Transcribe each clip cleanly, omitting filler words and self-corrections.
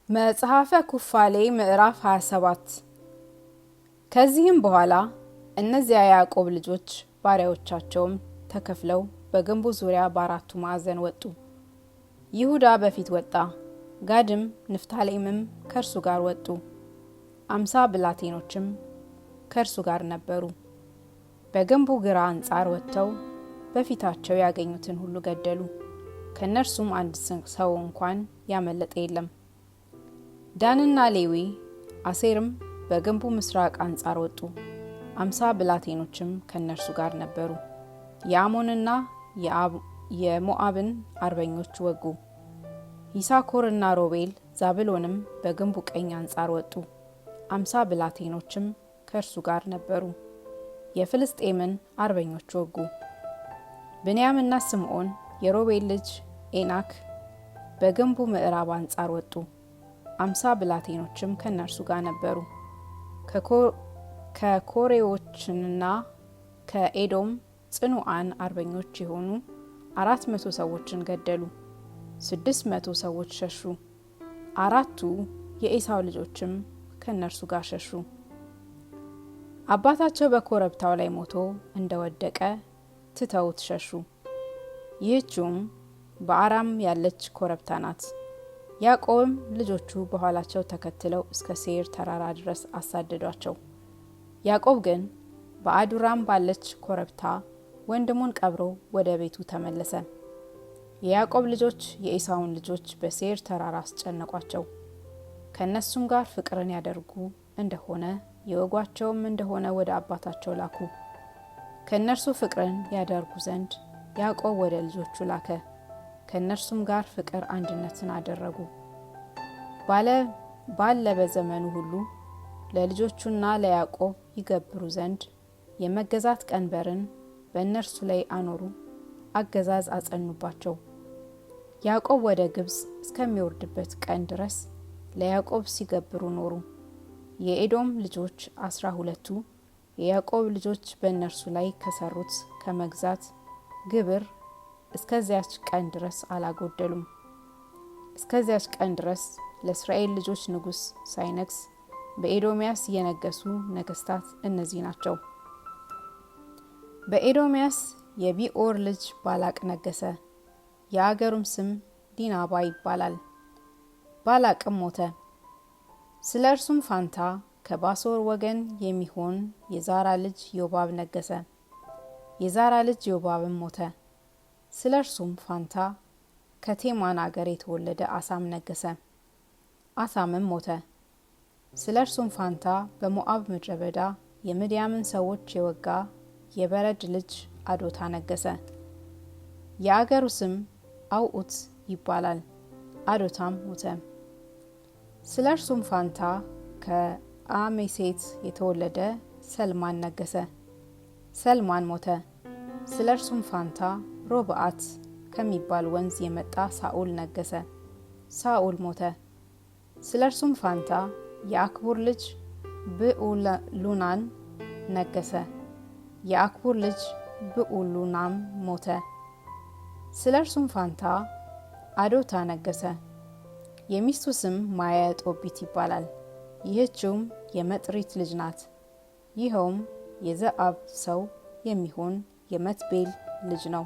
መጽሐፈ ኩፋሌ ምዕራፍ 27 ከዚህም በኋላ እነዚያ ያዕቆብ ልጆች ባሪያዎቻቸውም ተከፍለው በግንቡ ዙሪያ በአራቱ ማዕዘን ወጡ። ይሁዳ በፊት ወጣ፣ ጋድም ንፍታሌምም ከእርሱ ጋር ወጡ። 50 ብላቴኖችም ከእርሱ ጋር ነበሩ። በግንቡ ግራ አንጻር ወጥተው በፊታቸው ያገኙትን ሁሉ ገደሉ። ከእነርሱም አንድ ሰው እንኳን ያመለጠ የለም። ዳንና ሌዊ አሴርም በግንቡ ምስራቅ አንጻር ወጡ። 50 ብላቴኖችም ከእነርሱ ጋር ነበሩ። የአሞንና የሞዓብን አርበኞች ወጉ። ይሳኮርና ሮቤል ዛብሎንም በግንቡ ቀኝ አንጻር ወጡ። 50 ብላቴኖችም ከእርሱ ጋር ነበሩ። የፍልስጤምን አርበኞች ወጉ። ብንያምና ስምዖን የሮቤል ልጅ ኤናክ በግንቡ ምዕራብ አንጻር ወጡ። 50 ብላቴኖችም ከእነርሱ ጋር ነበሩ። ከኮሬዎችና ከኤዶም ጽኑዓን አርበኞች የሆኑ 400 ሰዎችን ገደሉ። 600 ሰዎች ሸሹ። 4 የኤሳው ልጆችም ከእነርሱ ጋር ሸሹ። አባታቸው በኮረብታው ላይ ሞቶ እንደወደቀ ትተውት ሸሹ። ይህችውም በአራም ያለች ኮረብታ ናት። ያዕቆብም ልጆቹ በኋላቸው ተከትለው እስከ ሴይር ተራራ ድረስ አሳደዷቸው። ያዕቆብ ግን በአዱራም ባለች ኮረብታ ወንድሙን ቀብሮ ወደ ቤቱ ተመለሰ። የያዕቆብ ልጆች የኤሳውን ልጆች በሴይር ተራራ አስጨነቋቸው። ከእነሱም ጋር ፍቅርን ያደርጉ እንደሆነ የወጓቸውም እንደሆነ ወደ አባታቸው ላኩ። ከእነርሱ ፍቅርን ያደርጉ ዘንድ ያዕቆብ ወደ ልጆቹ ላከ። ከእነርሱም ጋር ፍቅር አንድነትን አደረጉ። ባለ በዘመኑ ሁሉ ለልጆቹና ለያዕቆብ ይገብሩ ዘንድ የመገዛት ቀንበርን በእነርሱ ላይ አኖሩ፣ አገዛዝ አጸኑባቸው። ያዕቆብ ወደ ግብጽ እስከሚወርድበት ቀን ድረስ ለያዕቆብ ሲገብሩ ኖሩ። የኤዶም ልጆች 12ቱ የያዕቆብ ልጆች በእነርሱ ላይ ከሰሩት ከመግዛት ግብር እስከዚያች ቀን ድረስ አላጎደሉም። እስከዚያች ቀን ድረስ ለእስራኤል ልጆች ንጉሥ ሳይነግስ በኤዶምያስ የነገሱ ነገስታት እነዚህ ናቸው። በኤዶምያስ የቢኦር ልጅ ባላቅ ነገሰ። የአገሩም ስም ዲናባ ይባላል። ባላቅም ሞተ። ስለ እርሱም ፋንታ ከባሶር ወገን የሚሆን የዛራ ልጅ ዮባብ ነገሰ። የዛራ ልጅ ዮባብም ሞተ። ስለ እርሱም ፋንታ ከቴማን አገር የተወለደ አሳም ነገሰ። አሳምም ሞተ። ስለ እርሱም ፋንታ በሞዓብ ምድረ በዳ የምድያምን ሰዎች የወጋ የበረድ ልጅ አዶታ ነገሰ። የአገሩ ስም አውኡት ይባላል። አዶታም ሞተ። ስለ እርሱም ፋንታ ከአሜሴት የተወለደ ሰልማን ነገሰ። ሰልማን ሞተ። ስለ እርሱም ፋንታ ሮብዓት ከሚባል ወንዝ የመጣ ሳኦል ነገሰ። ሳኦል ሞተ። ስለ እርሱም ፋንታ የአክቡር ልጅ ብኡሉናን ነገሰ። የአክቡር ልጅ ብኡሉናም ሞተ። ስለ እርሱም ፋንታ አዶታ ነገሰ። የሚስቱ ስም ማያ ጦቢት ይባላል። ይህችውም የመጥሪት ልጅ ናት። ይኸውም የዘአብ ሰው የሚሆን የመትቤል ልጅ ነው።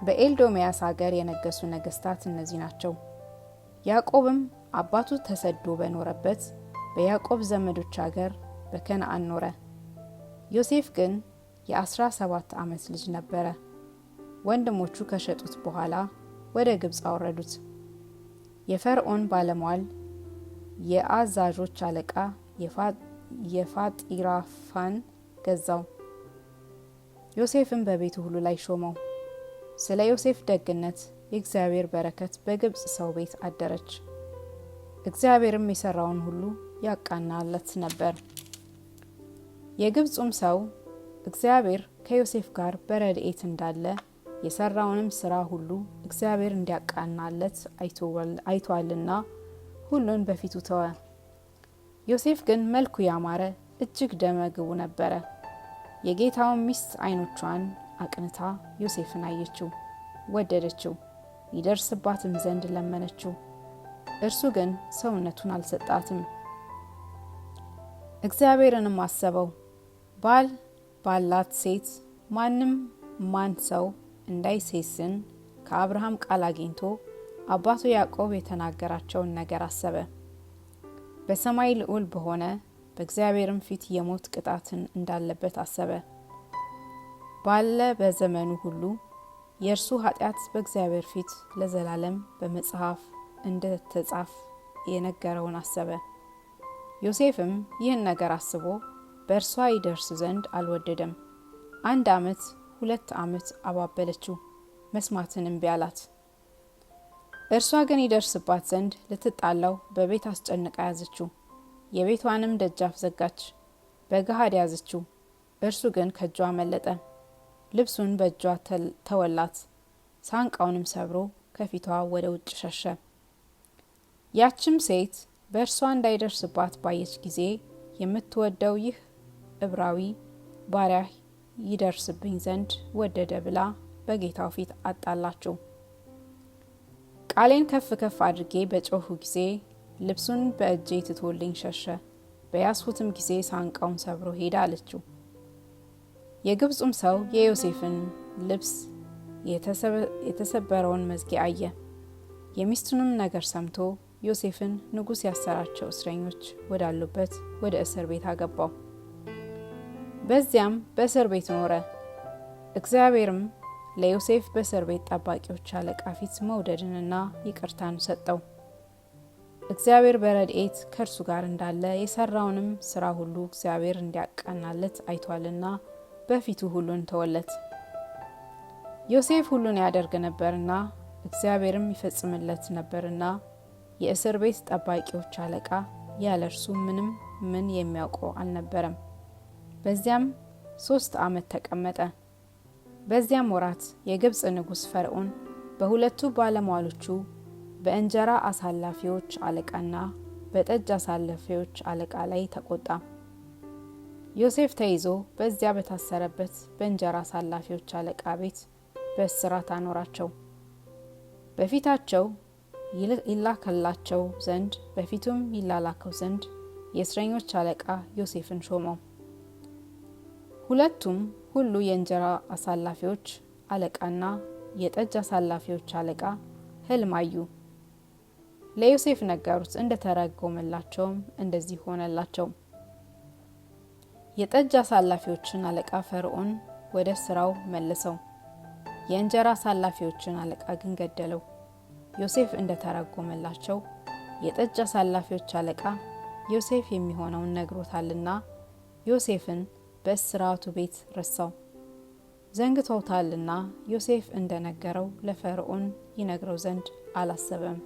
በኤልዶሚያስ ሀገር የነገሱ ነገስታት እነዚህ ናቸው። ያዕቆብም አባቱ ተሰዶ በኖረበት በያዕቆብ ዘመዶች ሀገር በከነአን ኖረ። ዮሴፍ ግን የ17 ዓመት ልጅ ነበረ። ወንድሞቹ ከሸጡት በኋላ ወደ ግብጽ አወረዱት። የፈርዖን ባለሟል የአዛዦች አለቃ የፋጢራፋን ገዛው። ዮሴፍን በቤቱ ሁሉ ላይ ሾመው። ስለ ዮሴፍ ደግነት የእግዚአብሔር በረከት በግብጽ ሰው ቤት አደረች። እግዚአብሔርም የሰራውን ሁሉ ያቃናለት ነበር። የግብጹም ሰው እግዚአብሔር ከዮሴፍ ጋር በረድኤት እንዳለ የሰራውንም ስራ ሁሉ እግዚአብሔር እንዲያቃናለት አይቷልና ሁሉን በፊቱ ተወ። ዮሴፍ ግን መልኩ ያማረ እጅግ ደመግቡ ነበረ። የጌታውን ሚስት ዓይኖቿን አቅንታ ዮሴፍን አየችው፣ ወደደችው፣ ይደርስባትም ዘንድ ለመነችው። እርሱ ግን ሰውነቱን አልሰጣትም። እግዚአብሔርንም አሰበው፣ ባል ባላት ሴት ማን ሰው እንዳይሴስን ከአብርሃም ቃል አግኝቶ አባቱ ያዕቆብ የተናገራቸውን ነገር አሰበ። በሰማይ ልዑል በሆነ በእግዚአብሔርም ፊት የሞት ቅጣትን እንዳለበት አሰበ። ባለ በዘመኑ ሁሉ የእርሱ ኃጢአት በእግዚአብሔር ፊት ለዘላለም በመጽሐፍ እንደተጻፈ የነገረውን አሰበ። ዮሴፍም ይህን ነገር አስቦ በእርሷ ይደርስ ዘንድ አልወደደም። 1 ዓመት 2 ዓመት አባበለችው፣ መስማትን እምቢ አላት። እርሷ ግን ይደርስባት ዘንድ ልትጣላው በቤት አስጨንቃ ያዘችው። የቤቷንም ደጃፍ ዘጋች፣ በገሃድ ያዘችው። እርሱ ግን ከእጇ አመለጠ። ልብሱን በእጇ ተወላት፣ ሳንቃውንም ሰብሮ ከፊቷ ወደ ውጭ ሸሸ። ያችም ሴት በእርሷ እንዳይደርስባት ባየች ጊዜ የምትወደው ይህ ዕብራዊ ባሪያ ይደርስብኝ ዘንድ ወደደ ብላ በጌታው ፊት አጣላችው። ቃሌን ከፍ ከፍ አድርጌ በጮሁ ጊዜ ልብሱን በእጄ ትቶልኝ ሸሸ፣ በያዝሁትም ጊዜ ሳንቃውን ሰብሮ ሄደ አለችው። የግብፁም ሰው የዮሴፍን ልብስ የተሰበረውን መዝጊያ አየ። የሚስቱንም ነገር ሰምቶ ዮሴፍን ንጉሥ ያሰራቸው እስረኞች ወዳሉበት ወደ እስር ቤት አገባው። በዚያም በእስር ቤት ኖረ። እግዚአብሔርም ለዮሴፍ በእስር ቤት ጠባቂዎች አለቃ ፊት መውደድንና ይቅርታን ሰጠው። እግዚአብሔር በረድኤት ከእርሱ ጋር እንዳለ የሰራውንም ስራ ሁሉ እግዚአብሔር እንዲያቀናለት አይቷልና በፊቱ ሁሉን ተወለት። ዮሴፍ ሁሉን ያደርግ ነበርና እግዚአብሔርም ይፈጽምለት ነበርና የእስር ቤት ጠባቂዎች አለቃ ያለ እርሱ ምን የሚያውቀው አልነበረም። በዚያም 3 ዓመት ተቀመጠ። በዚያም ወራት የግብፅ ንጉሥ ፈርዖን በሁለቱ ባለሟሎቹ በእንጀራ አሳላፊዎች አለቃና በጠጅ አሳላፊዎች አለቃ ላይ ተቆጣ። ዮሴፍ ተይዞ በዚያ በታሰረበት በእንጀራ አሳላፊዎች አለቃ ቤት በእስራት አኖራቸው። በፊታቸው ይላከላቸው ዘንድ በፊቱም ይላላከው ዘንድ የእስረኞች አለቃ ዮሴፍን ሾመው። ሁለቱም ሁሉ የእንጀራ አሳላፊዎች አለቃና የጠጅ አሳላፊዎች አለቃ ሕልም አዩ። ለዮሴፍ ነገሩት፣ እንደተረጎመላቸውም እንደዚህ ሆነላቸው። የጠጅ አሳላፊዎችን አለቃ ፈርዖን ወደ ስራው መለሰው፣ የእንጀራ አሳላፊዎችን አለቃ ግን ገደለው። ዮሴፍ እንደተረጎመላቸው የጠጅ አሳላፊዎች አለቃ ዮሴፍ የሚሆነውን ነግሮታልና ዮሴፍን በእስራቱ ቤት ረሳው። ዘንግቶታልና ዮሴፍ እንደነገረው ለፈርዖን ይነግረው ዘንድ አላሰበም።